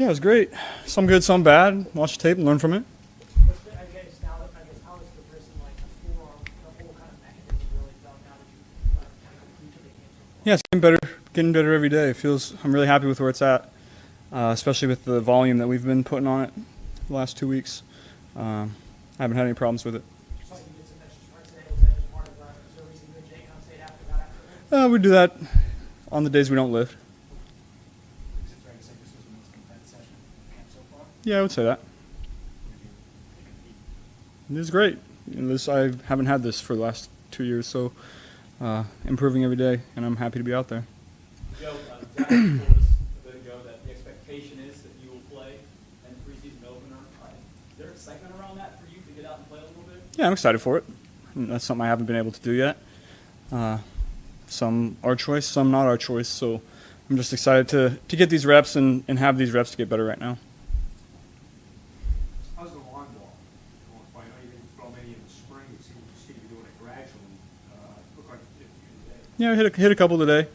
Yeah, it was great. Some good, some bad. Watch the tape and learn from it. How is the person like before the whole kind of mechanism really felt now that you kind of completed the game? Yeah, it's getting better every day. I'm really happy with where it's at, especially with the volume that we've been putting on it the last 2 weeks. I haven't had any problems with it. So you did some extra sprints today. Was that just part of the reason you and Jay kind of stayed after? We do that on the days we don't lift. Is it fair to say this was the most competitive session of camp so far? Yeah, I would say that. It was great. I haven't had this for the last 2 years, so improving every day, and I'm happy to be out there. Joe, Zach told us a bit ago that the expectation is that you will play in the preseason opener. Is there excitement around that for you to get out and play a little bit? Yeah, I'm excited for it. That's something I haven't been able to do yet. Some our choice, some not our choice, so I'm just excited to get these reps and have these reps to get better right now. How's the lawn ball going? I know you didn't throw many in the spring. You seem to be doing it gradually. Look like you did today. Yeah, I hit a couple today.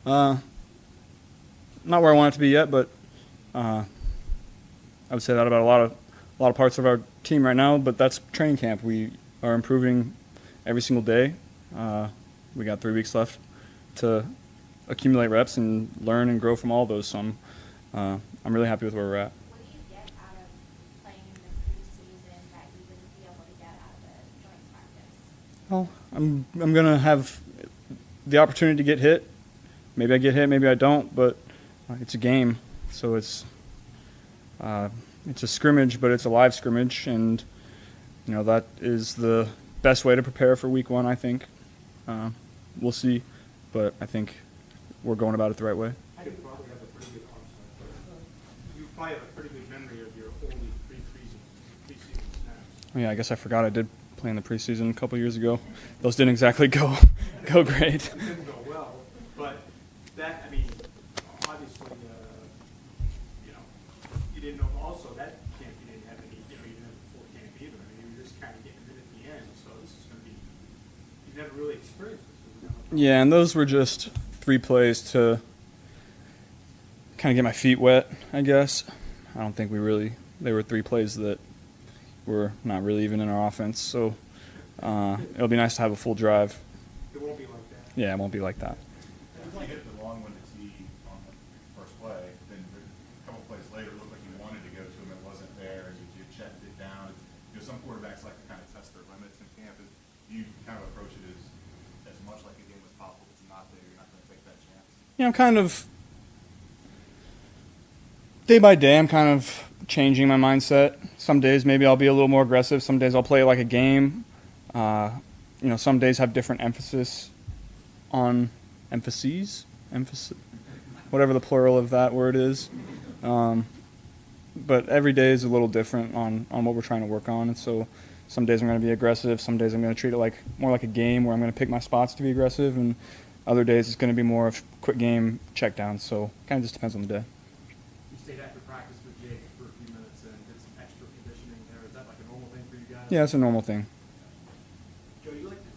Not where I want it to be yet, but I would say that about a lot of parts of our team right now. But that's training camp. We are improving every single day. We got 3 weeks left to accumulate reps and learn and grow from all those. So I'm really happy with where we're at. What do you get out of playing in the preseason that you wouldn't be able to get out of a joint practice? Well, I'm gonna have the opportunity to get hit. Maybe I get hit, maybe I don't. But it's a game, so it's a scrimmage, but it's a live scrimmage, and that is the best way to prepare for week 1. I think. We'll see, but I think we're going about it the right way. You probably have a pretty good you probably have a pretty good memory of your only preseason snaps. Yeah, I guess I forgot I did play in the preseason a couple years ago. Those didn't exactly go great. It didn't go well, but that, I mean, obviously, you didn't know also that camp you didn't have any, you didn't have a full camp either. I mean, you were just kind of getting it at the end, so this is going to be, you've never really experienced this. Yeah, and those were just 3 plays to kind of get my feet wet, I guess. I don't think they were 3 plays that were not really even in our offense, so it'll be nice to have a full drive. It won't be like that. Yeah, it won't be like that. You hit the long one to tee on the first play, then a couple plays later, it looked like you wanted to go to him, it wasn't there, you checked it down. Some quarterbacks like to kind of test their limits in camp. You kind of approach it as much like a game as possible. If it's not there, you're not going to take that chance. Yeah, I'm kind of day by day. I'm kind of changing my mindset. Some days maybe I'll be a little more aggressive. Some days I'll play it like a game. Some days have different emphases, whatever the plural of that word is. But every day is a little different on what we're trying to work on. And so some days I'm going to be aggressive. Some days I'm going to treat it more like a game where I'm going to pick my spots to be aggressive. And other days it's going to be more of quick game check down. So it kind of just depends on the day. You stayed after practice with Jake for a few minutes and did some extra conditioning there. Is that like a normal thing for you guys? Yeah, it's a normal thing. Joe, you like to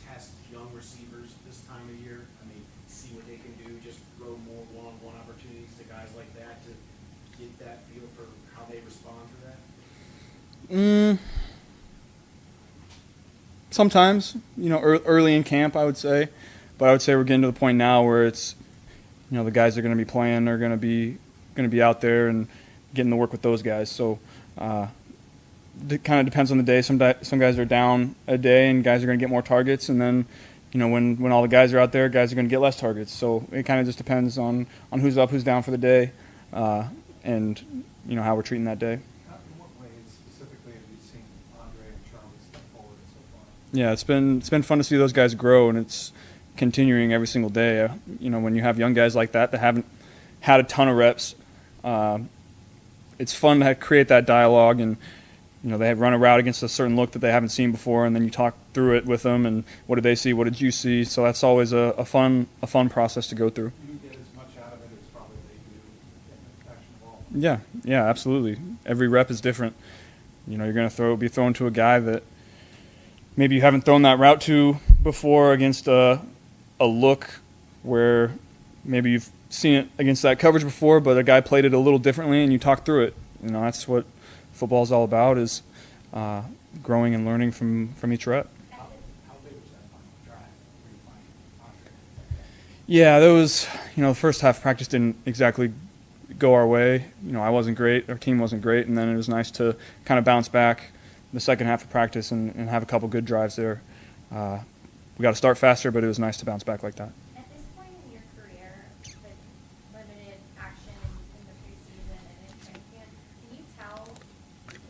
test young receivers this time of year? I mean, see what they can do, just throw more one-on-one opportunities to guys like that to get that feel for how they respond to that? Sometimes, early in camp, I would say. But I would say we're getting to the point now where it's, the guys that are going to be playing are going to be out there and getting to work with those guys. So it kind of depends on the day. Some guys are down a day and guys are going to get more targets. And then, when all the guys are out there, guys are going to get less targets. So it kind of just depends on who's up, who's down for the day, and, how we're treating that day. In what ways specifically have you seen Andre and Charlie step forward so far? Yeah, it's been fun to see those guys grow, and it's continuing every single day. When you have young guys like that haven't had a ton of reps, it's fun to create that dialogue, and they run a route against a certain look that they haven't seen before, and then you talk through it with them, and what did they see, what did you see? So that's always a fun process to go through. You get as much out of it as probably they do in the action ball. Yeah, absolutely. Every rep is different. You're going to be thrown to a guy that maybe you haven't thrown that route to before against a look where maybe you've seen it against that coverage before, but a guy played it a little differently, and you talk through it. That's what football is all about, is growing and learning from each rep. How big was that final drive? Where you find Andre? Yeah, that was, the first half of practice didn't exactly go our way. I wasn't great, our team wasn't great, and then it was nice to kind of bounce back the second half of practice and have a couple good drives there. We got to start faster, but it was nice to bounce back like that. At this point in your career, with limited action in the preseason and in training camp, can you tell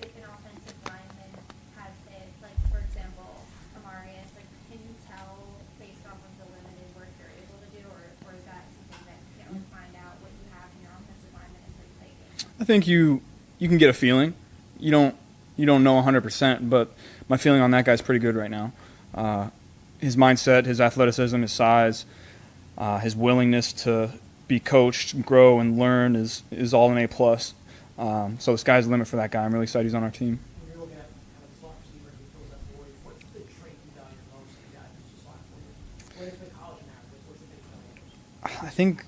if an offensive lineman has it, like, for example, Amarius, like, can you tell based off of the limited work you're able to do, or is that something that you can't really find out what you have in your offensive lineman until you play games? I think you can get a feeling. You don't know 100%, but my feeling on that guy's pretty good right now. His mindset, his athleticism, his size, his willingness to be coached, grow, and learn is all an A+. So the sky's the limit for that guy. I'm really excited he's on our team. When you're looking at kind of the slot receiver who fills that void, what's the trait you value most in a guy who's a slot receiver? What is the college now? What's the big thing? I think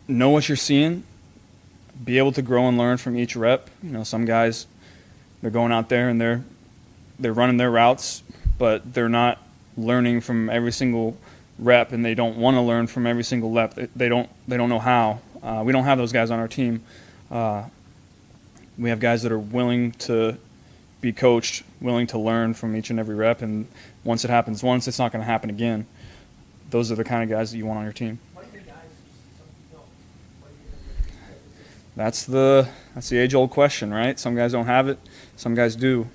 know what you're seeing, be able to grow and learn from each rep. Some guys, they're going out there and they're running their routes, but they're not learning from every single rep, and they don't want to learn from every single rep. They don't know how. We don't have those guys on our team. We have guys that are willing to be coached, willing to learn from each and every rep, and once it happens once, it's not going to happen again. Those are the kind of guys that you want on your team. What do you think guys some don't? What do you think? That's the age-old question, right? Some guys don't have it, some guys do.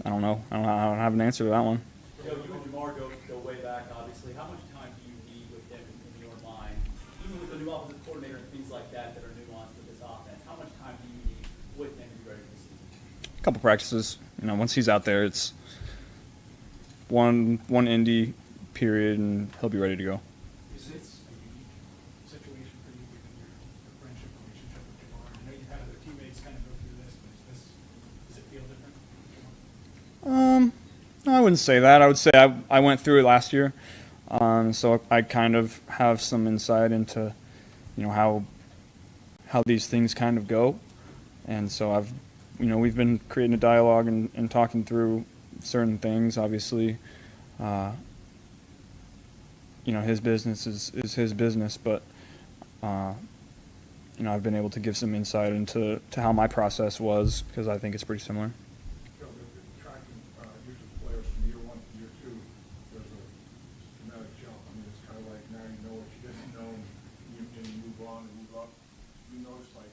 I don't know. I don't have an answer to that one. Joe, you and Jamar go way back, obviously. How much time do you need with him in your mind, even with the new offensive coordinator and things like that are nuanced with this offense? How much time do you need with him to be ready for the season? A couple practices. Once he's out there, it's one indie period, and he'll be ready to go. Is this a unique situation for you given your friendship relationship with Jamar? I know you've had other teammates kind of go through this, but does it feel different? I wouldn't say that. I would say I went through it last year, so I kind of have some insight into, how these things kind of go, and so we've been creating a dialogue and talking through certain things. Obviously, his business is his business, but I've been able to give some insight into how my process was, because I think it's pretty similar. Joe, tracking usually players from year one to year two, there's a dramatic jump. I mean, it's kind of like now you know what you didn't know, and you move on and move up. You notice like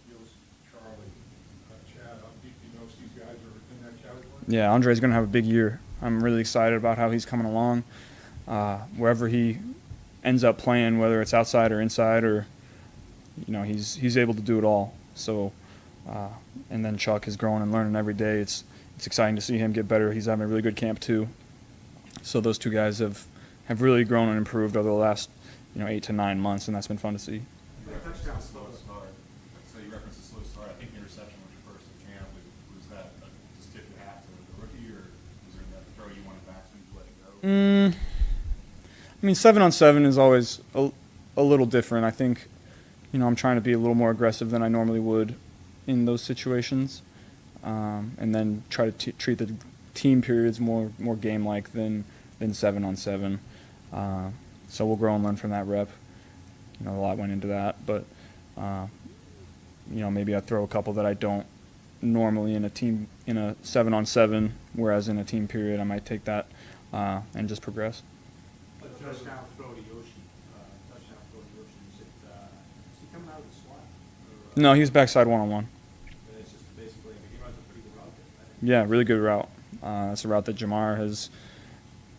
Yost, Charlie, Chad, do you notice these guys are in that category? Yeah, Andre's going to have a big year. I'm really excited about how he's coming along. Wherever he ends up playing, whether it's outside or inside, or he's able to do it all. So, and then Chuck is growing and learning every day. It's exciting to see him get better. He's having a really good camp too. So those two guys have really grown and improved over the last 8 to 9 months, and that's been fun to see. Touchdown slow start. So you referenced a slow start. I think the interception was your first at camp. Was that just tip your hat to the rookie, or was there that throw you wanted back so you let it go? 7-on-7 is always a little different. I think, I'm trying to be a little more aggressive than I normally would in those situations, and then try to treat the team periods more game-like than 7-on-7. So we'll grow and learn from that rep. A lot went into that, but maybe I throw a couple that I don't normally in a 7-on-7, whereas in a team period I might take that and just progress. Touchdown throw to Yoshi. Is he coming out of the slot? No, he was backside one-on-one. It's just basically, he runs a pretty good route there. Yeah, really good route. That's a route that Jamar has.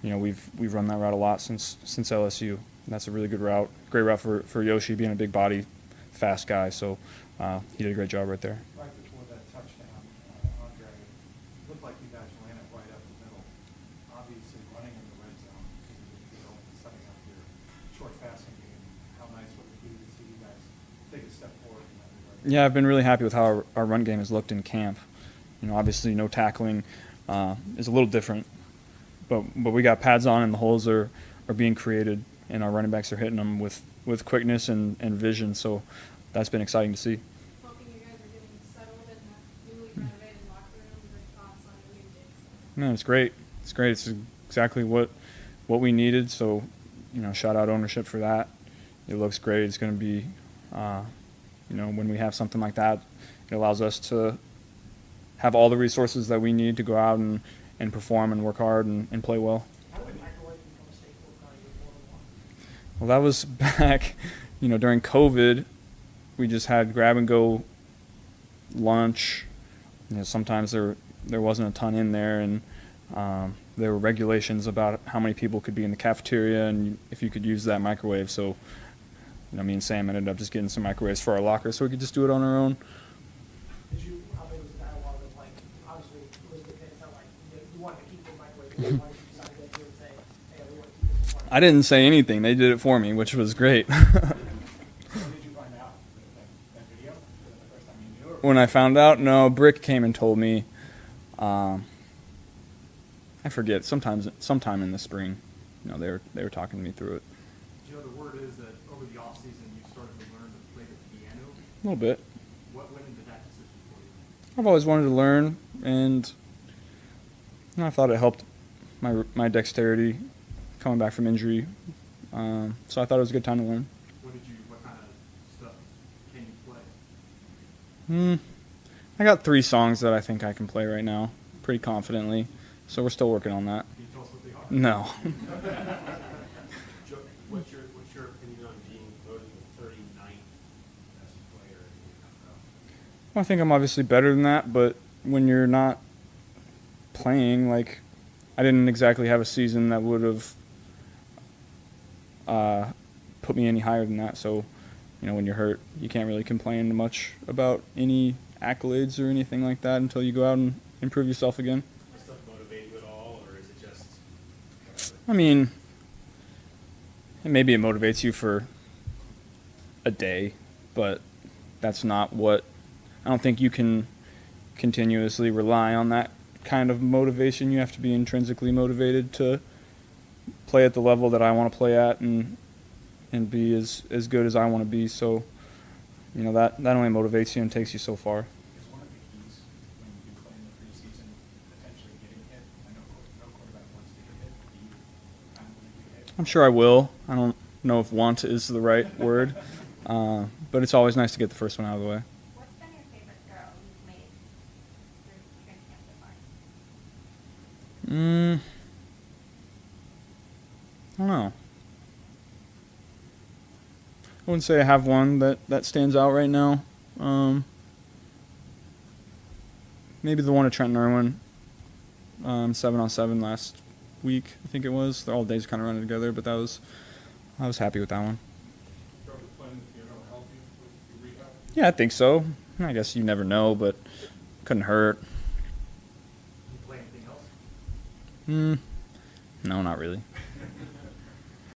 We've run that route a lot since LSU. And that's a really good route. Great route for Yoshi, being a big body, fast guy. So he did a great job right there. Right before that touchdown, Andre, it looked like you guys ran it right up the middle. Obviously, running in the red zone, setting up your short passing game. How nice would it be to see you guys take a step forward in that regard? Yeah, I've been really happy with how our run game has looked in camp. Obviously, no tackling is a little different, but we got pads on and the holes are are being created, and our running backs are hitting them with quickness and vision. So that's been exciting to see. Hoping you guys are getting settled in that newly renovated locker room. Your thoughts on the new digs? No, it's great. It's great. It's exactly what we needed. So, shout out ownership for that. It looks great. It's going to be, when we have something like that, it allows us to have all the resources that we need to go out and perform and work hard and play well. How did microwave become a staple of kind of your 4-1? Well, that was back, during COVID. We just had grab and go lunch. Sometimes there wasn't a ton in there, and there were regulations about how many people could be in the cafeteria and if you could use that microwave. So, me and Sam ended up just getting some microwaves for our locker so we could just do it on our own. How big was the dialogue of, like, obviously, Elizabeth didn't sound like you wanted to keep the microwave, but why did you decide to go through and say, hey, we want to keep this apart? I didn't say anything. They did it for me, which was great. When did you find out that video? Was that the first time you knew? Or When I found out, no, Brick came and told me. I forget. Sometime in the spring, they were talking to me through it. you know, the word is that over the offseason you started to learn to play the piano. A little bit. What went into that decision for you? I've always wanted to learn, and I thought it helped my dexterity coming back from injury. So I thought it was a good time to learn. What kind of stuff can you play? I got 3 songs that I think I can play right now, pretty confidently. So we're still working on that. Can you tell us what they are? No. Joe, what's your opinion on being voted the 39th best player in the NFL? Well, I think I'm obviously better than that, but when you're not playing, like, I didn't exactly have a season that would have put me any higher than that. So, when you're hurt, you can't really complain much about any accolades or anything like that until you go out and improve yourself again. Does stuff motivate you at all, or is it just whatever? I mean, maybe it motivates you for a day, but that's not what – I don't think you can continuously rely on that kind of motivation. You have to be intrinsically motivated to play at the level that I want to play at and be as good as I want to be. So, that only motivates you and takes you so far. Is one of the keys when you do play in the preseason potentially getting hit? I know no quarterback wants to get hit. Do you kind of want to get hit? I'm sure I will. I don't know if want is the right word, but it's always nice to get the first one out of the way. What's been your favorite throw you've made through training camp so far? I don't know. I wouldn't say I have one that stands out right now. Maybe the one at Trenton Irwin, 7-on-7 last week, I think it was. All days kind of running together, but I was happy with that one. Start with playing the piano help you with your rehab? Yeah, I think so. I guess you never know, but couldn't hurt. You play anything else? No, not really.